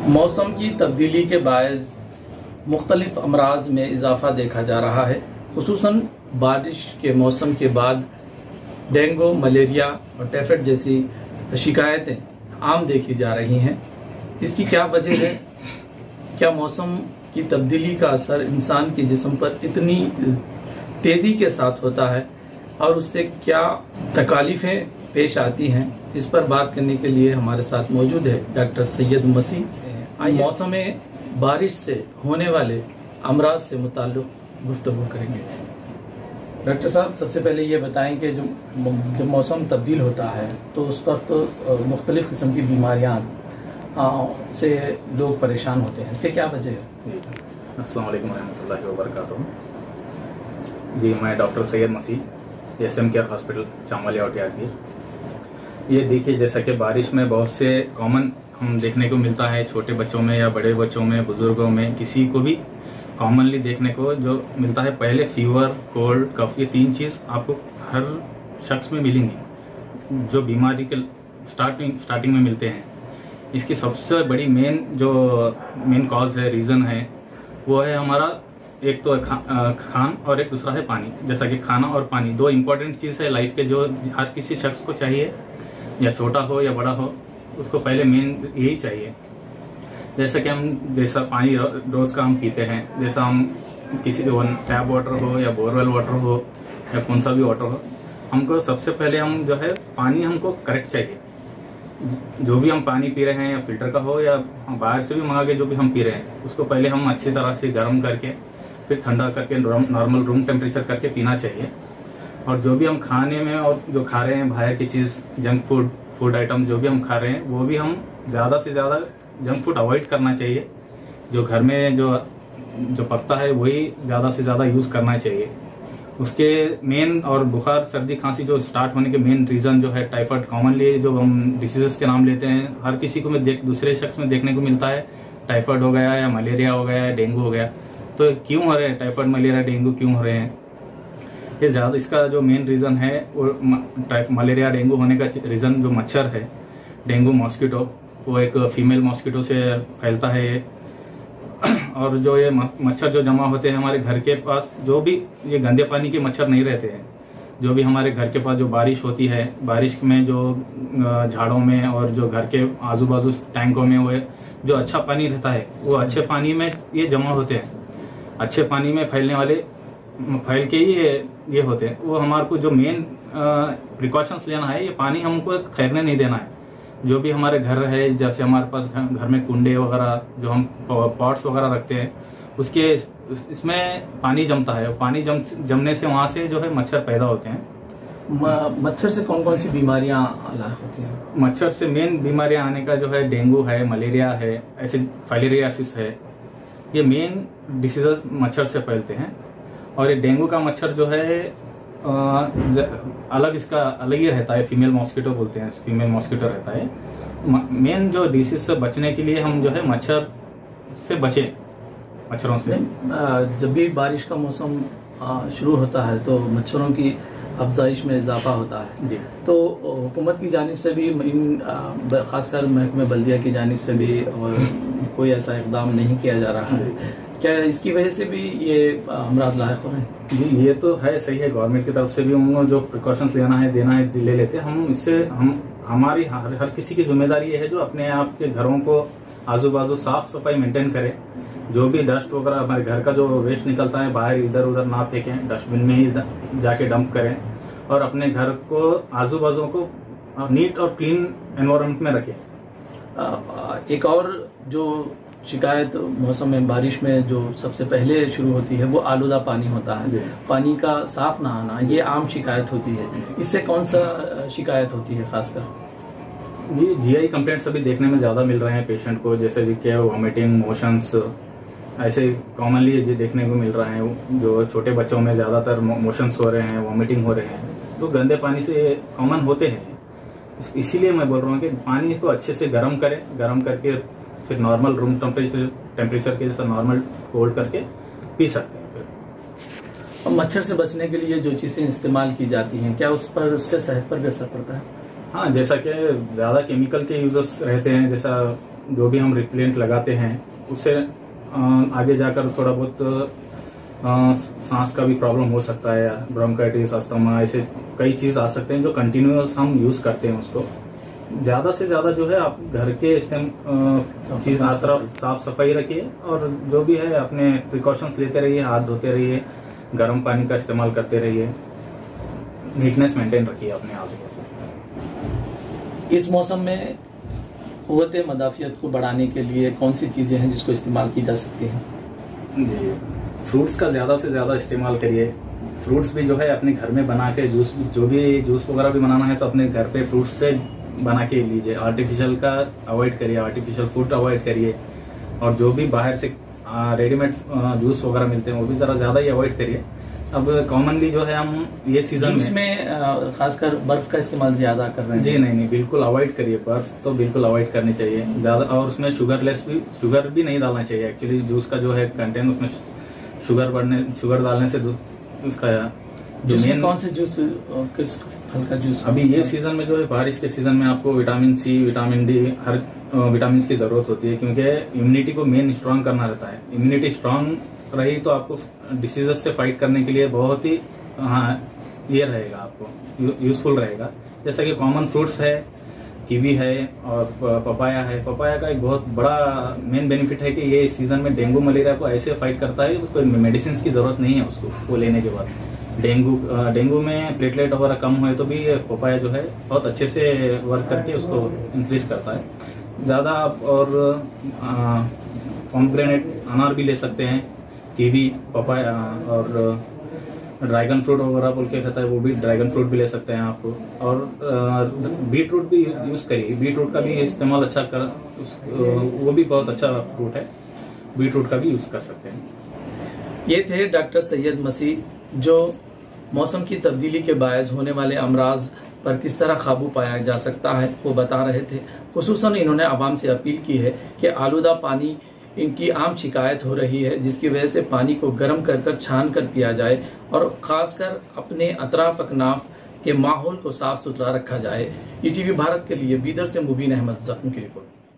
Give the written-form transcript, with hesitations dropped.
मौसम की तब्दीली के बायस मुख्तलिफ अमराज में इजाफा देखा जा रहा है। खुसूसन बारिश के मौसम के बाद डेंगू, मलेरिया और टाइफाइड जैसी शिकायतें आम देखी जा रही हैं। इसकी क्या वजह है? क्या मौसम की तब्दीली का असर इंसान के जिस्म पर इतनी तेज़ी के साथ होता है और उससे क्या तकालीफें पेश आती हैं? इस पर बात करने के लिए हमारे साथ मौजूद है डॉक्टर सैयद मसीह। आइए मौसम बारिश से होने वाले अमराज से मुताल्लिक़ गुफ्तगू करेंगे। डॉक्टर साहब, सबसे पहले ये बताएं कि जब मौसम तब्दील होता है तो उस वक्त मुख्तलिफ़ किस्म की बीमारियाँ से लोग परेशान होते हैं। इसकी क्या वजह है? अस्सलाम वालेकुम रहमतुल्लाहि व बरकातुहू। जी, मैं डॉक्टर सैयद मसीह, SM केयर हॉस्पिटल चामवाली और यादगीर। ये देखिए, जैसा कि बारिश में बहुत से कॉमन हम देखने को मिलता है, छोटे बच्चों में या बड़े बच्चों में, बुजुर्गों में, किसी को भी कॉमनली देखने को जो मिलता है, पहले फीवर, कोल्ड, कफ, ये 3 चीज़ आपको हर शख्स में मिलेंगी जो बीमारी के स्टार्टिंग में मिलते हैं। इसकी सबसे बड़ी मेन कॉज है, रीज़न है, वो है हमारा एक तो खान और एक दूसरा है पानी। जैसा कि खाना और पानी 2 इम्पॉर्टेंट चीज़ है लाइफ के, जो हर किसी शख्स को चाहिए, या छोटा हो या बड़ा हो, उसको पहले मेन यही चाहिए। जैसा कि जैसा पानी रोज़ का हम पीते हैं, जैसा हम किसी को टैप वाटर हो या बोरवेल वाटर हो या कौन सा भी वाटर हो, हमको सबसे पहले हम जो है पानी हमको करेक्ट चाहिए। जो भी हम पानी पी रहे हैं, या फिल्टर का हो या बाहर से भी मंगा के जो भी हम पी रहे हैं, उसको पहले हम अच्छी तरह से गर्म करके फिर ठंडा करके नॉर्मल रूम टेम्परेचर करके पीना चाहिए। और जो भी हम खाने में और जो खा रहे हैं बाहर की चीज़, जंक फूड आइटम जो भी हम खा रहे हैं, वो भी हम ज़्यादा से ज़्यादा जंक फूड अवॉइड करना चाहिए। जो घर में जो पकता है वही ज़्यादा से ज़्यादा यूज़ करना चाहिए। उसके मेन और बुखार, सर्दी, खांसी जो स्टार्ट होने के मेन रीज़न जो है टाइफाइड, कॉमनली जो हम डिसीजेस के नाम लेते हैं, हर किसी को दूसरे शख्स में देखने को मिलता है। टाइफाइड हो गया, या मलेरिया हो गया, या डेंगू हो गया। तो क्यों हो रहे हैं टाइफाइड, मलेरिया, डेंगू क्यों हो रहे हैं? ये ज़्यादा इसका जो मेन रीज़न है वो मलेरिया, डेंगू होने का रीज़न जो मच्छर है, डेंगू मॉस्किटो, वो एक फीमेल मॉस्किटो से फैलता है ये। और जो ये मच्छर जो जमा होते हैं हमारे घर के पास, जो भी ये गंदे पानी के मच्छर नहीं रहते हैं, जो भी हमारे घर के पास जो बारिश होती है, बारिश में जो झाड़ों में और जो घर के आजू बाजू टैंकों में वो जो अच्छा पानी रहता है, वो अच्छे पानी में ये जमा होते हैं। अच्छे पानी में फैल के ही ये होते हैं। वो हमारे को जो मेन प्रिकॉशंस लेना है, ये पानी हमको ठहरने नहीं देना है। जो भी हमारे घर है, जैसे हमारे पास घर में कुंडे वगैरह, जो हम पॉट्स वगैरह रखते हैं, इसमें पानी जमता है। पानी जमने से वहाँ से जो है मच्छर पैदा होते हैं। मच्छर से कौन कौन सी बीमारियां होती हैं? मच्छर से मेन बीमारियां आने का जो है डेंगू है, मलेरिया है, ऐसे फाइलेरियासिस है। ये मेन डिसीजेस मच्छर से फैलते हैं। और ये डेंगू का मच्छर जो है इसका अलग ही रहता है, फीमेल मॉस्किटो बोलते हैं, फीमेल मॉस्किटो रहता है। मेन जो डिसीज से बचने के लिए हम जो है मच्छर से बचें, मच्छरों से। जब भी बारिश का मौसम शुरू होता है तो मच्छरों की अफजाइश में इजाफा होता है जी। तो हुकूमत की जानिब से भी, खासकर महकमे बल्दिया की जानिब से भी और कोई ऐसा इकदाम नहीं किया जा रहा है। क्या इसकी वजह से भी ये अमराज लायक हो रहे हैं? जी, ये तो है, सही है। गवर्नमेंट की तरफ से भी उनको जो प्रिकॉशंस देना है ले लेते हैं हम। इससे हमारी हर किसी की जिम्मेदारी है जो अपने आप के घरों को आजू बाजू साफ सफाई मेंटेन करे। जो भी डस्ट वगैरह हमारे घर का जो वेस्ट निकलता है बाहर इधर उधर ना फेंकें, डस्टबिन में ही जाके डंप करें। और अपने घर को आजू बाजू को नीट और क्लीन एनवायरनमेंट में रखें। एक और जो शिकायत मौसम में, बारिश में जो सबसे पहले शुरू होती है, वो आलूदा पानी होता है। पानी का साफ ना आना, ये आम शिकायत होती है। इससे कौन सा शिकायत होती है खासकर? ये GI कंप्लेंट्स अभी देखने में ज्यादा मिल रहे हैं पेशेंट को, जैसे कि वॉमिटिंग, मोशंस, ऐसे कॉमनली ये देखने को मिल रहा है। जो छोटे बच्चों में ज्यादातर मोशंस हो रहे हैं, वॉमिटिंग हो रहे हैं, तो गंदे पानी से कॉमन होते हैं। इसीलिए मैं बोल रहा हूँ कि पानी को अच्छे से गर्म करें, गर्म करके फिर नॉर्मल रूम टेम्परेचर के जैसा नॉर्मल कोल्ड करके पी सकते हैं। फिर और मच्छर से बचने के लिए जो चीजें इस्तेमाल की जाती हैं, क्या उससे सेहत पर भी असर पड़ता है? हाँ, जैसा कि ज्यादा केमिकल के यूजेस रहते हैं, जैसा जो भी हम रिपेलेंट लगाते हैं उससे आगे जाकर थोड़ा बहुत सांस का भी प्रॉब्लम हो सकता है, ब्रोंकाइटिस, अस्थमा, ऐसे कई चीज आ सकते हैं जो कंटिन्यूअस हम यूज करते हैं उसको। ज्यादा से ज्यादा जो है आप घर के चीज हर तरफ साफ सफाई रखिए और जो भी है अपने प्रिकॉशंस लेते रहिए, हाथ धोते रहिए, गर्म पानी का इस्तेमाल करते रहिए, नीटनेस मेंटेन रखिए अपने आप को। इस मौसम में क़ुव्वत मदाफ़ियत को बढ़ाने के लिए कौन सी चीजें हैं जिसको इस्तेमाल की जा सकती हैं? जी, फ्रूट्स का ज्यादा से ज्यादा इस्तेमाल करिए। फ्रूट्स भी जो है अपने घर में बना के जो भी जूस वगैरह भी बनाना है तो अपने घर पे फ्रूट्स से बना के लीजिए। आर्टिफिशियल का अवॉइड करिए, आर्टिफिशियल फूड अवॉइड करिए, और जो भी बाहर से रेडीमेड जूस वगैरह मिलते हैं वो भी जरा ज्यादा ही अवॉइड करिए। अब कॉमनली जो है हम ये सीजन में खासकर बर्फ का इस्तेमाल ज्यादा कर रहे हैं। जी नहीं, बिल्कुल अवॉइड करिए, बर्फ तो बिल्कुल अवॉइड करनी चाहिए ज्यादा, और उसमें शुगर भी नहीं डालना चाहिए। एक्चुअली जूस का जो है कंटेंट, उसमें शुगर डालने से उसका जूस में कौन से जूस, किस फल का जूस? अभी ये सीजन में जो है, बारिश के सीजन में आपको विटामिन सी, विटामिन डी, हर विटामिन की जरूरत होती है, क्योंकि इम्यूनिटी को मेन स्ट्रांग करना रहता है। इम्यूनिटी स्ट्रांग रही तो आपको डिसीजेस से फाइट करने के लिए बहुत ही ये रहेगा, आपको यूजफुल रहेगा। जैसा कि कॉमन फ्रूट्स है, कीवी है और पपाया है। पपाया का एक बहुत बड़ा मेन बेनिफिट है कि ये इस सीजन में डेंगू मलेरिया को ऐसे फाइट करता है, कोई मेडिसिन की जरूरत नहीं है उसको, वो लेने के बाद। डेंगू में प्लेटलेट वगैरह कम हुए तो भी पपाया जो है बहुत अच्छे से वर्क करके उसको इंक्रीज करता है ज्यादा। और पोमेग्रेनेट, अनार भी ले सकते हैं, कीवी, पपाया और ड्रैगन फ्रूट वगैरह बोल के कहता है, वो भी ड्रैगन फ्रूट भी ले सकते हैं आप। और बीट रूट भी यूज करिए, बीट रूट का भी इस्तेमाल अच्छा वो भी बहुत अच्छा फ्रूट है, बीट रूट का भी यूज कर सकते हैं। ये थे डॉक्टर सैयद मसीह, जो मौसम की तब्दीली के बायस होने वाले अमराज पर किस तरह काबू पाया जा सकता है वो बता रहे थे। खुसूसन इन्होंने आवाम से अपील की है कि आलूदा पानी इनकी आम शिकायत हो रही है, जिसकी वजह से पानी को गर्म कर छान कर पिया जाए और खासकर अपने अतराफ अकनाफ के माहौल को साफ सुथरा रखा जाए। ईटीवी भारत के लिए बीदर से मुबीन अहमद जख्म की रिपोर्ट।